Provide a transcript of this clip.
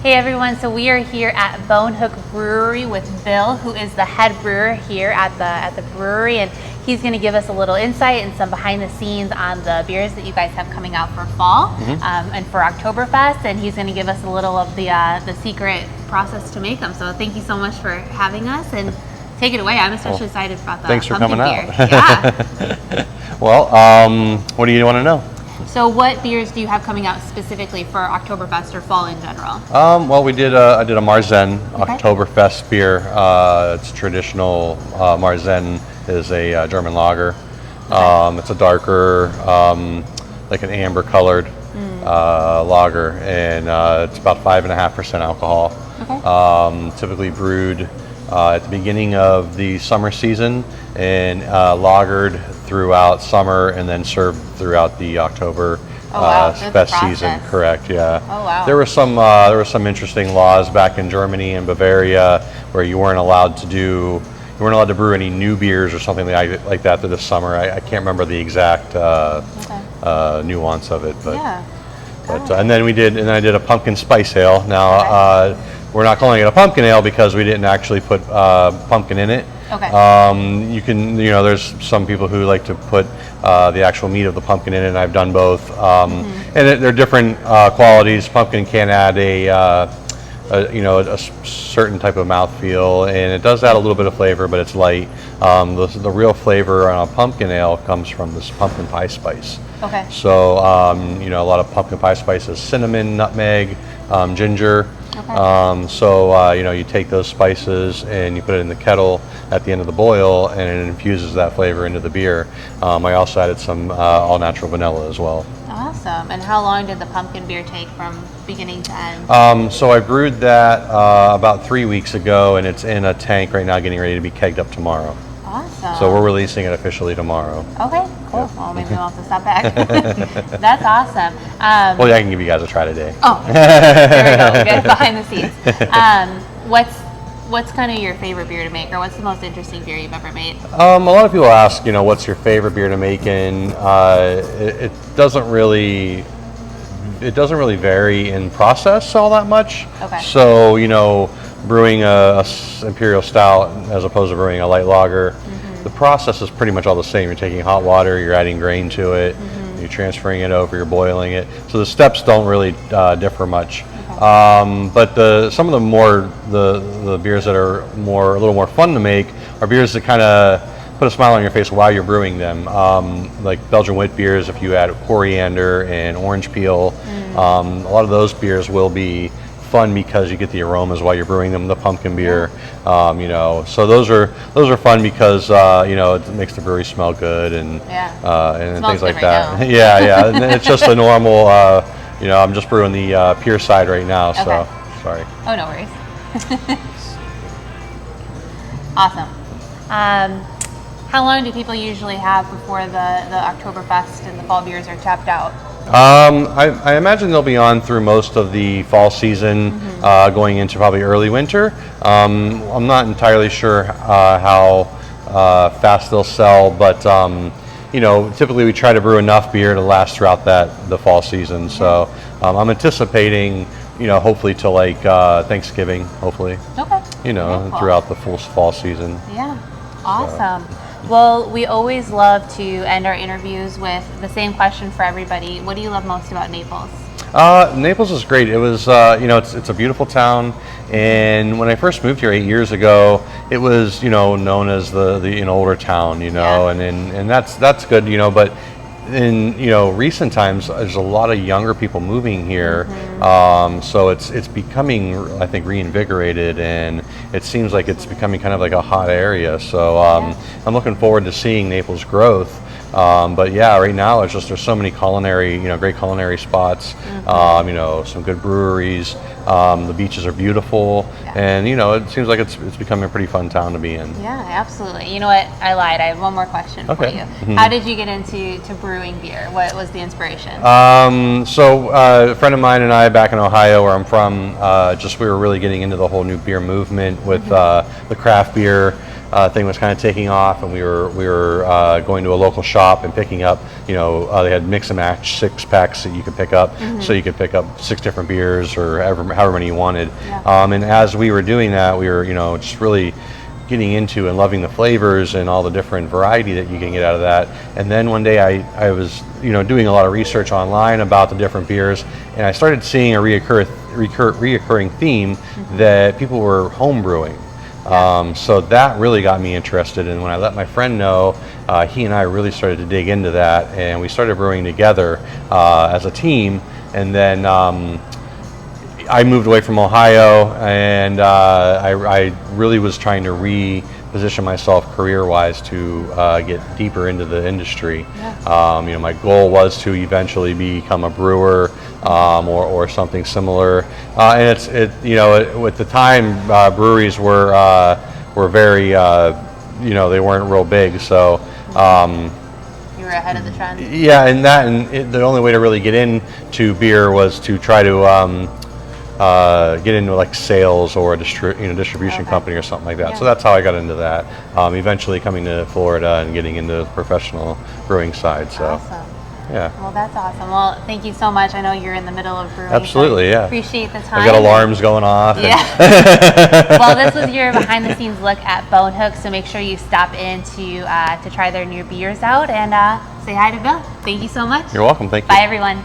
Hey everyone, so we are here at Bonehook Brewery with Bill, who is the head brewer here at the brewery, and he's going to give us a little insight and some behind the scenes on the beers that you guys have coming out for fall and for Oktoberfest, and he's going to give us a little of the secret process to make them. So thank you so much for having us, and take it away. I'm especially excited about the thanks for pumpkin coming beer. out. Yeah. Well, what do you want to know? So what beers do you have coming out specifically for Oktoberfest or fall in general? Well, I did a Marzen Oktoberfest beer. It's traditional. Marzen is a German lager. It's a darker, like an amber colored lager, and it's about 5.5% alcohol. Okay. Typically brewed at the beginning of the summer season and lagered throughout summer and then served throughout the October fest season. Correct. Yeah. Oh wow. There were some interesting laws back in Germany and Bavaria where you weren't allowed to brew any new beers or something like that this summer. I can't remember the exact nuance of it, but yeah. and then I did a pumpkin spice ale. Now we're not calling it a pumpkin ale because we didn't actually put pumpkin in it. Okay. There's some people who like to put the actual meat of the pumpkin in it, and I've done both. And they're different qualities. Pumpkin can add a certain type of mouthfeel, and it does add a little bit of flavor, but it's light. The real flavor on a pumpkin ale comes from this pumpkin pie spice. Okay. So a lot of pumpkin pie spices: cinnamon, nutmeg, ginger. Okay. You take those spices and you put it in the kettle at the end of the boil, and it infuses that flavor into the beer. I also added some all-natural vanilla as well. Awesome. And how long did the pumpkin beer take from beginning to end? So I brewed that about 3 weeks ago, and it's in a tank right now getting ready to be kegged up tomorrow. Awesome. So we're releasing it officially tomorrow. Okay, cool. Yep. Well, maybe we'll have to stop back. That's awesome. Well, yeah, I can give you guys a try today. Oh, there we go. We get behind the scenes. What's kind of your favorite beer to make, or what's the most interesting beer you've ever made? A lot of people ask, what's your favorite beer to make, and it doesn't really vary in process all that much. Okay. So, brewing a imperial stout as opposed to brewing a light lager, the process is pretty much all the same. You're taking hot water, you're adding grain to it, you're transferring it over, you're boiling it. So the steps don't really differ much. But some of the beers that are a little more fun to make are beers that kind of put a smile on your face while you're brewing them. Like Belgian wheat beers, if you add coriander and orange peel, a lot of those beers will be fun because you get the aromas while you're brewing them. The pumpkin beer, so those are fun because it makes the brewery smell good and things like that. Right yeah. And it's just a normal. I'm just brewing the pure side right now, so sorry. Oh, no worries. Awesome. How long do people usually have before the Oktoberfest and the fall beers are tapped out? I imagine they'll be on through most of the fall season, going into probably early winter. I'm not entirely sure how fast they'll sell, but typically we try to brew enough beer to last throughout the fall season. So I'm anticipating, hopefully till like Thanksgiving, hopefully. Okay. Cool. Throughout the full fall season. Yeah. Awesome. Well, we always love to end our interviews with the same question for everybody. What do you love most about Naples? Naples is great. It was, it's a beautiful town, and when I first moved here 8 years ago, it was, known as the older town, and that's good, but in recent times, there's a lot of younger people moving here, so it's becoming, I think, reinvigorated, and it seems like it's becoming kind of like a hot area. So I'm looking forward to seeing Naples' growth. But yeah, right now there's so many great culinary spots, some good breweries. The beaches are beautiful, and it seems like it's becoming a pretty fun town to be in. Yeah, absolutely. You know what? I lied. I have one more question for you. How did you get into brewing beer? What was the inspiration? So a friend of mine and I back in Ohio, where I'm from, we were really getting into the whole new beer movement with the craft beer. thing was kind of taking off, and we were going to a local shop and picking up, they had mix and match 6-packs that you could pick up, so you could pick up 6 different beers or however many you wanted. Yeah. And as we were doing that, we were just really getting into and loving the flavors and all the different variety that you can get out of that. And then one day I was doing a lot of research online about the different beers, and I started seeing a reoccurring theme that people were home brewing. So that really got me interested, and when I let my friend know, he and I really started to dig into that, and we started brewing together as a team. And then I moved away from Ohio, and I really was trying to reposition myself career-wise to get deeper into the industry. Yeah. My goal was to eventually become a brewer or something similar. And at the time, breweries were very, they weren't real big, so. You were ahead of the trend. Yeah, and the only way to really get into beer was to try to get into like sales or a distribution company or something like that. Yeah. So that's how I got into that. Eventually coming to Florida and getting into the professional brewing side. So. Awesome. Yeah. Well, that's awesome. Well, thank you so much. I know you're in the middle of brewing. Absolutely, so yeah. Appreciate the time. I've got alarms going off. Yeah. Well, this was your behind-the-scenes look at Bonehook, so make sure you stop in to try their new beers out and say hi to Bill. Thank you so much. You're welcome. Thank you. Bye, everyone.